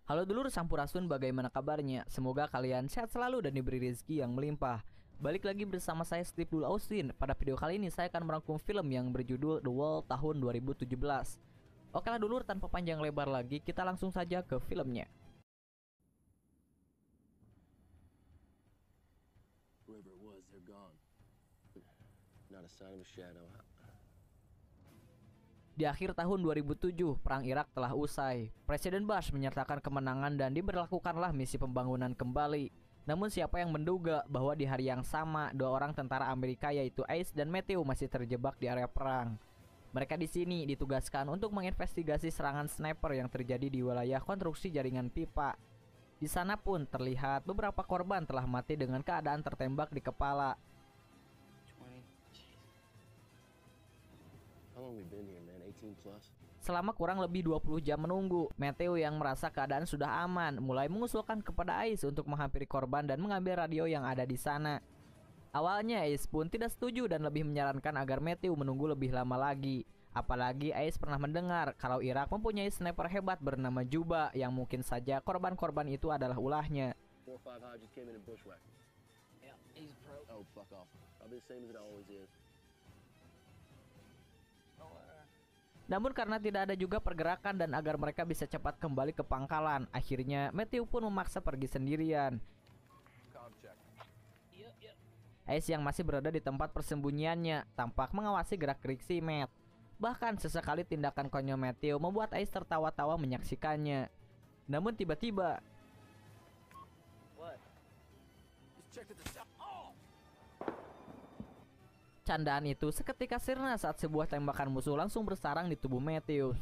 Halo dulur Sampurasun, bagaimana kabarnya? Semoga kalian sehat selalu dan diberi rezeki yang melimpah. Balik lagi bersama saya Steve Dul Austin. Pada video kali ini saya akan merangkum film yang berjudul The Wall tahun 2017. Oke lah dulur, tanpa panjang lebar lagi, kita langsung saja ke filmnya. Whoever it was, they're gone. Not a sign of a shadow. Di akhir tahun 2007, Perang Irak telah usai. Presiden Bush menyertakan kemenangan dan diberlakukanlah misi pembangunan kembali. Namun siapa yang menduga bahwa di hari yang sama, dua orang tentara Amerika yaitu Ace dan Matthew masih terjebak di area perang. Mereka di sini ditugaskan untuk menginvestigasi serangan sniper yang terjadi di wilayah konstruksi jaringan pipa. Di sana pun terlihat beberapa korban telah mati dengan keadaan tertembak di kepala. 20. Jeez. How long we been here, man? 18 plus? Selama kurang lebih 20 jam menunggu, Matthew yang merasa keadaan sudah aman mulai mengusulkan kepada Ace untuk menghampiri korban dan mengambil radio yang ada di sana. Awalnya Ace pun tidak setuju dan lebih menyarankan agar Matthew menunggu lebih lama lagi. Apalagi Ace pernah mendengar kalau Irak mempunyai sniper hebat bernama Juba yang mungkin saja korban-korban itu adalah ulahnya. 4 or 5 high just came in and bushwhacked. Yeah, he's a pro. Oh, fuck off. Probably the same as it always is. Namun karena tidak ada juga pergerakan dan agar mereka bisa cepat kembali ke pangkalan, akhirnya Matthew pun memaksa pergi sendirian. Ace yang masih berada di tempat persembunyiannya tampak mengawasi gerak-gerik si Matt. Bahkan sesekali tindakan konyol Matthew membuat Ace tertawa-tawa menyaksikannya. Namun tiba-tiba candaan itu seketika sirna saat sebuah tembakan musuh langsung bersarang di tubuh Matthew.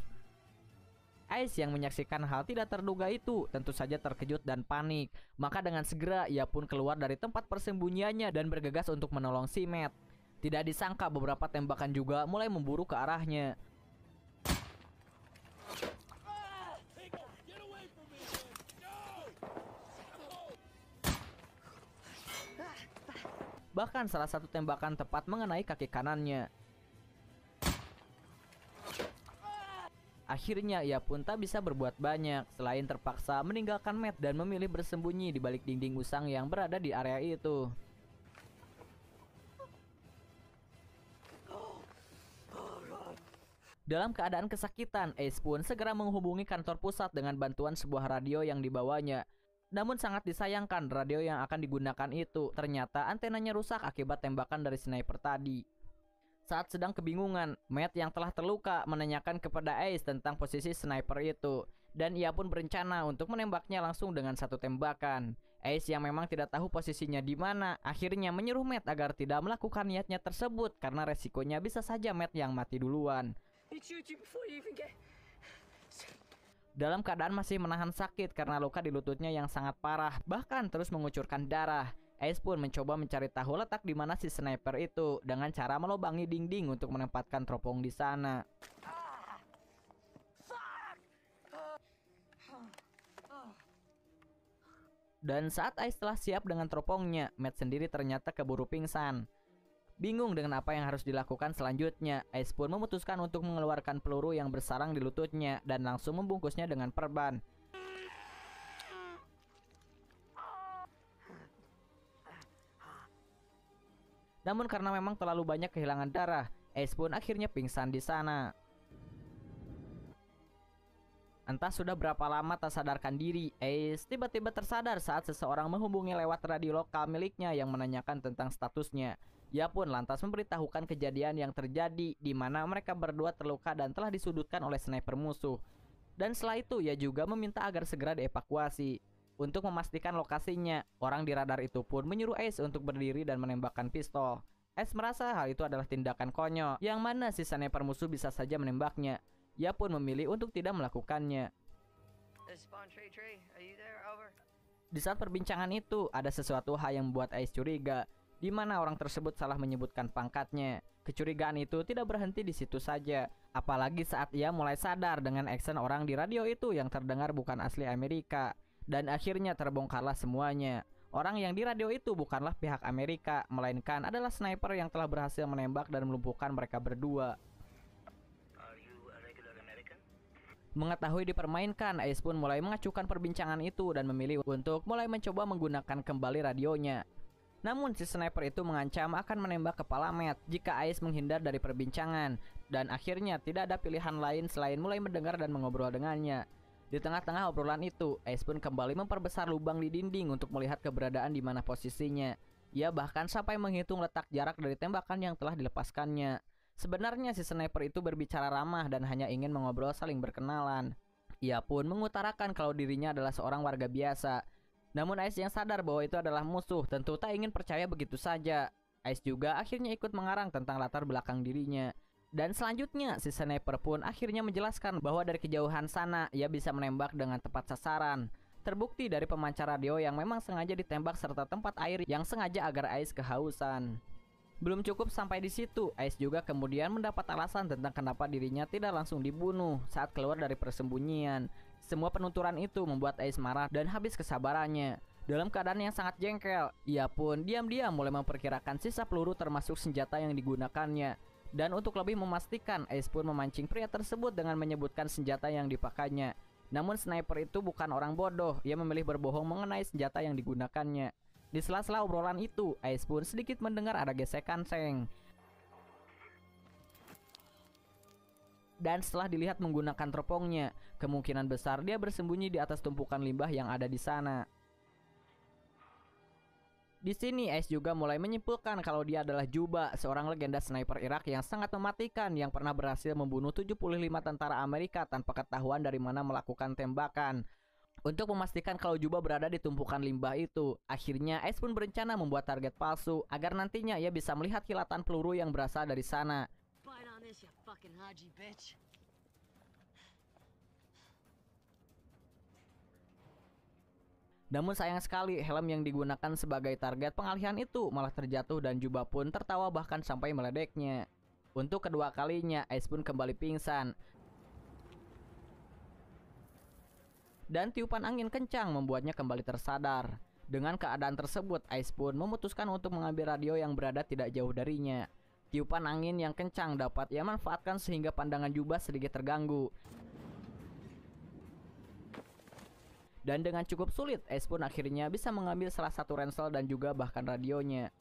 Ace yang menyaksikan hal tidak terduga itu tentu saja terkejut dan panik. Maka dengan segera ia pun keluar dari tempat persembunyiannya dan bergegas untuk menolong si Matt. Tidak disangka beberapa tembakan juga mulai memburu ke arahnya. Bahkan salah satu tembakan tepat mengenai kaki kanannya. Akhirnya ia pun tak bisa berbuat banyak selain terpaksa meninggalkan Matt dan memilih bersembunyi di balik dinding usang yang berada di area itu. Dalam keadaan kesakitan, Ace pun segera menghubungi kantor pusat dengan bantuan sebuah radio yang dibawanya. Namun sangat disayangkan, radio yang akan digunakan itu ternyata antenanya rusak akibat tembakan dari sniper tadi. Saat sedang kebingungan, Matt yang telah terluka menanyakan kepada Ace tentang posisi sniper itu. Dan ia pun berencana untuk menembaknya langsung dengan satu tembakan. Ace yang memang tidak tahu posisinya di mana, akhirnya menyuruh Matt agar tidak melakukan niatnya tersebut karena resikonya bisa saja Matt yang mati duluan. Dalam keadaan masih menahan sakit karena luka di lututnya yang sangat parah, bahkan terus mengucurkan darah, Ace pun mencoba mencari tahu letak di mana si sniper itu dengan cara melobangi dinding untuk menempatkan teropong di sana. Dan saat Ace telah siap dengan teropongnya, Matt sendiri ternyata keburu pingsan. Bingung dengan apa yang harus dilakukan selanjutnya, Ace pun memutuskan untuk mengeluarkan peluru yang bersarang di lututnya dan langsung membungkusnya dengan perban. Namun karena memang terlalu banyak kehilangan darah, Ace pun akhirnya pingsan di sana. Entah sudah berapa lama tak sadarkan diri, Ace tiba-tiba tersadar saat seseorang menghubungi lewat radio lokal miliknya yang menanyakan tentang statusnya. Ia pun lantas memberitahukan kejadian yang terjadi di mana mereka berdua terluka dan telah disudutkan oleh sniper musuh. Dan setelah itu ia juga meminta agar segera dievakuasi. Untuk memastikan lokasinya, orang di radar itu pun menyuruh Ace untuk berdiri dan menembakkan pistol. Ace merasa hal itu adalah tindakan konyol, yang mana si sniper musuh bisa saja menembaknya. Ia pun memilih untuk tidak melakukannya. Di saat perbincangan itu, ada sesuatu hal yang membuat Ace curiga, di mana orang tersebut salah menyebutkan pangkatnya. Kecurigaan itu tidak berhenti di situ saja, apalagi saat ia mulai sadar dengan aksen orang di radio itu yang terdengar bukan asli Amerika. Dan akhirnya terbongkarlah semuanya. Orang yang di radio itu bukanlah pihak Amerika, melainkan adalah sniper yang telah berhasil menembak dan melumpuhkan mereka berdua. Mengetahui dipermainkan, Ais pun mulai mengacuhkan perbincangan itu dan memilih untuk mulai mencoba menggunakan kembali radionya. Namun si sniper itu mengancam akan menembak kepala Matt jika Ais menghindar dari perbincangan, dan akhirnya tidak ada pilihan lain selain mulai mendengar dan mengobrol dengannya. Di tengah-tengah obrolan itu, Ais pun kembali memperbesar lubang di dinding untuk melihat keberadaan di mana posisinya. Ia bahkan sampai menghitung letak jarak dari tembakan yang telah dilepaskannya. Sebenarnya si sniper itu berbicara ramah dan hanya ingin mengobrol saling berkenalan. Ia pun mengutarakan kalau dirinya adalah seorang warga biasa. Namun Ais yang sadar bahwa itu adalah musuh tentu tak ingin percaya begitu saja. Ais juga akhirnya ikut mengarang tentang latar belakang dirinya. Dan selanjutnya si sniper pun akhirnya menjelaskan bahwa dari kejauhan sana ia bisa menembak dengan tepat sasaran. Terbukti dari pemancar radio yang memang sengaja ditembak serta tempat air yang sengaja agar Ais kehausan. Belum cukup sampai di situ, Ais juga kemudian mendapat alasan tentang kenapa dirinya tidak langsung dibunuh saat keluar dari persembunyian. Semua penuturan itu membuat Ais marah dan habis kesabarannya. Dalam keadaan yang sangat jengkel, ia pun diam-diam mulai memperkirakan sisa peluru termasuk senjata yang digunakannya. Dan untuk lebih memastikan, Ais pun memancing pria tersebut dengan menyebutkan senjata yang dipakainya. Namun sniper itu bukan orang bodoh, ia memilih berbohong mengenai senjata yang digunakannya. Di sela-sela obrolan itu, Ais pun sedikit mendengar ada gesekan seng. Dan setelah dilihat menggunakan teropongnya, kemungkinan besar dia bersembunyi di atas tumpukan limbah yang ada di sana. Di sini Ais juga mulai menyimpulkan kalau dia adalah Juba, seorang legenda sniper Irak yang sangat mematikan yang pernah berhasil membunuh 75 tentara Amerika tanpa ketahuan dari mana melakukan tembakan. Untuk memastikan kalau Juba berada di tumpukan limbah itu, akhirnya Ais pun berencana membuat target palsu agar nantinya ia bisa melihat kilatan peluru yang berasal dari sana. Namun sayang sekali helm yang digunakan sebagai target pengalihan itu malah terjatuh dan Juba pun tertawa bahkan sampai meledeknya. Untuk kedua kalinya Ais pun kembali pingsan. Dan tiupan angin kencang membuatnya kembali tersadar. Dengan keadaan tersebut, Ais pun memutuskan untuk mengambil radio yang berada tidak jauh darinya. Tiupan angin yang kencang dapat ia manfaatkan sehingga pandangan Juba sedikit terganggu. Dan dengan cukup sulit, Ais pun akhirnya bisa mengambil salah satu ransel dan juga bahkan radionya.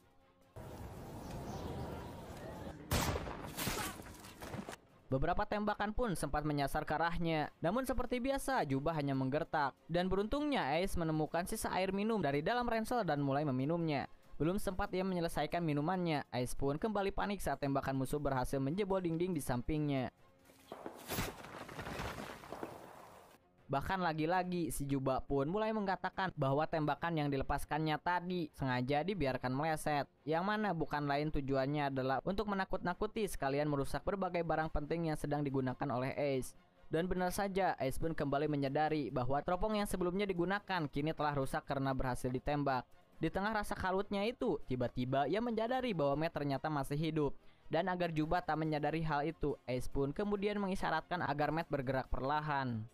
Beberapa tembakan pun sempat menyasar ke arahnya. Namun seperti biasa, Juba hanya menggertak. Dan beruntungnya Ais menemukan sisa air minum dari dalam ransel dan mulai meminumnya. Belum sempat ia menyelesaikan minumannya, Ais pun kembali panik saat tembakan musuh berhasil menjebol dinding di sampingnya. Bahkan lagi-lagi si Juba pun mulai mengatakan bahwa tembakan yang dilepaskannya tadi sengaja dibiarkan meleset, yang mana bukan lain tujuannya adalah untuk menakut-nakuti sekalian merusak berbagai barang penting yang sedang digunakan oleh Ais. Dan benar saja, Ais pun kembali menyadari bahwa teropong yang sebelumnya digunakan kini telah rusak karena berhasil ditembak. Di tengah rasa kalutnya itu, tiba-tiba ia menyadari bahwa Matt ternyata masih hidup. Dan agar Juba tak menyadari hal itu, Ais pun kemudian mengisyaratkan agar Matt bergerak perlahan.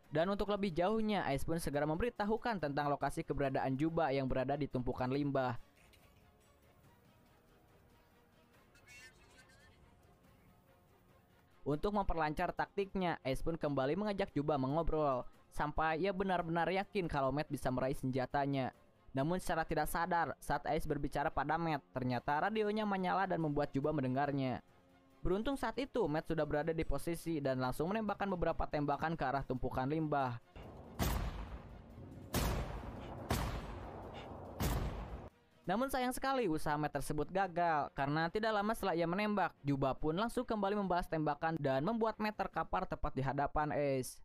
Dan untuk lebih jauhnya, Ais pun segera memberitahukan tentang lokasi keberadaan Juba yang berada di tumpukan limbah. Untuk memperlancar taktiknya, Ais pun kembali mengajak Juba mengobrol, sampai ia benar-benar yakin kalau Matt bisa meraih senjatanya. Namun secara tidak sadar, saat Ais berbicara pada Matt, ternyata radionya menyala dan membuat Juba mendengarnya. Beruntung saat itu Matt sudah berada di posisi dan langsung menembakkan beberapa tembakan ke arah tumpukan limbah. Namun sayang sekali usaha Matt tersebut gagal karena tidak lama setelah ia menembak, Juba pun langsung kembali membalas tembakan dan membuat Matt terkapar tepat di hadapan Ais.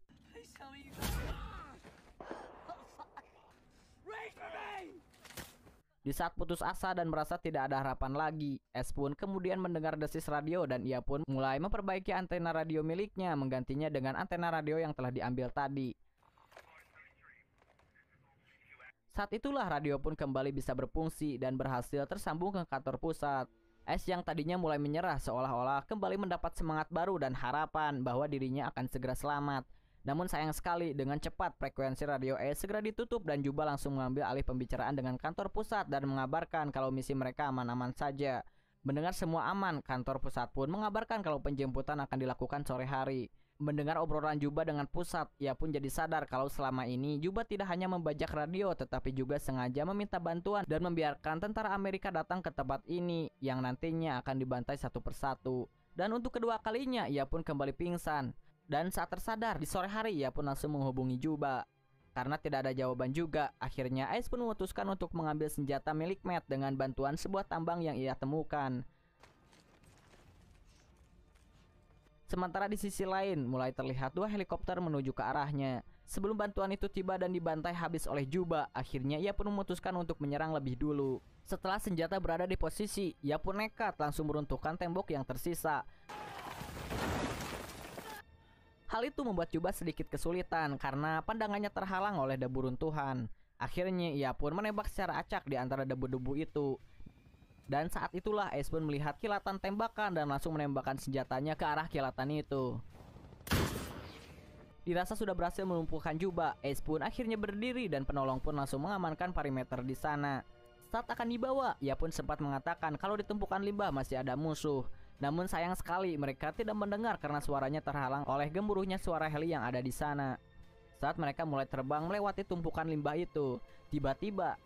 Di saat putus asa dan merasa tidak ada harapan lagi, Ais pun kemudian mendengar desis radio dan ia pun mulai memperbaiki antena radio miliknya menggantinya dengan antena radio yang telah diambil tadi. Saat itulah radio pun kembali bisa berfungsi dan berhasil tersambung ke kantor pusat. Ais yang tadinya mulai menyerah seolah-olah kembali mendapat semangat baru dan harapan bahwa dirinya akan segera selamat. Namun sayang sekali, dengan cepat frekuensi radio Ais segera ditutup dan Juba langsung mengambil alih pembicaraan dengan kantor pusat dan mengabarkan kalau misi mereka aman-aman saja. Mendengar semua aman, kantor pusat pun mengabarkan kalau penjemputan akan dilakukan sore hari. Mendengar obrolan Juba dengan Pusat, ia pun jadi sadar kalau selama ini Juba tidak hanya membajak radio tetapi juga sengaja meminta bantuan dan membiarkan tentara Amerika datang ke tempat ini yang nantinya akan dibantai satu persatu. Dan untuk kedua kalinya ia pun kembali pingsan. Dan saat tersadar di sore hari ia pun langsung menghubungi Juba. Karena tidak ada jawaban juga, akhirnya Ace pun memutuskan untuk mengambil senjata milik Matt dengan bantuan sebuah tambang yang ia temukan. Sementara di sisi lain, mulai terlihat dua helikopter menuju ke arahnya. Sebelum bantuan itu tiba dan dibantai habis oleh Juba, akhirnya ia pun memutuskan untuk menyerang lebih dulu. Setelah senjata berada di posisi, ia pun nekat langsung meruntuhkan tembok yang tersisa. Hal itu membuat Juba sedikit kesulitan karena pandangannya terhalang oleh debu runtuhan. Akhirnya ia pun menembak secara acak di antara debu-debu itu. Dan saat itulah Ace pun melihat kilatan tembakan dan langsung menembakkan senjatanya ke arah kilatan itu. Dirasa sudah berhasil melumpuhkan Juba, Ace pun akhirnya berdiri dan penolong pun langsung mengamankan perimeter di sana. Saat akan dibawa, ia pun sempat mengatakan kalau di tumpukan limbah masih ada musuh. Namun sayang sekali mereka tidak mendengar karena suaranya terhalang oleh gemuruhnya suara heli yang ada di sana. Saat mereka mulai terbang melewati tumpukan limbah itu, tiba-tiba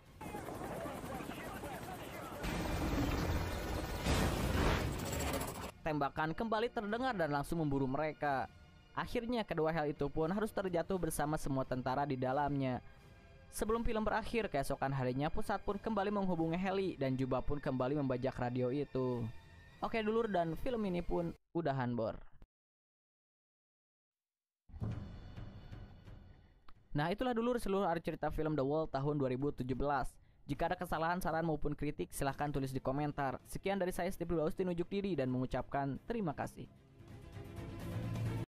tembakan kembali terdengar dan langsung memburu mereka. Akhirnya kedua heli itu pun harus terjatuh bersama semua tentara di dalamnya. Sebelum film berakhir, keesokan harinya Pusat pun kembali menghubungi heli dan Juba pun kembali membajak radio itu. Oke dulur, dan film ini pun udahan bor. Nah itulah dulur seluruh arti cerita film The Wall tahun 2017. Jika ada kesalahan, saran maupun kritik silahkan tulis di komentar. Sekian dari saya Steve Austin unjuk diri dan mengucapkan terima kasih.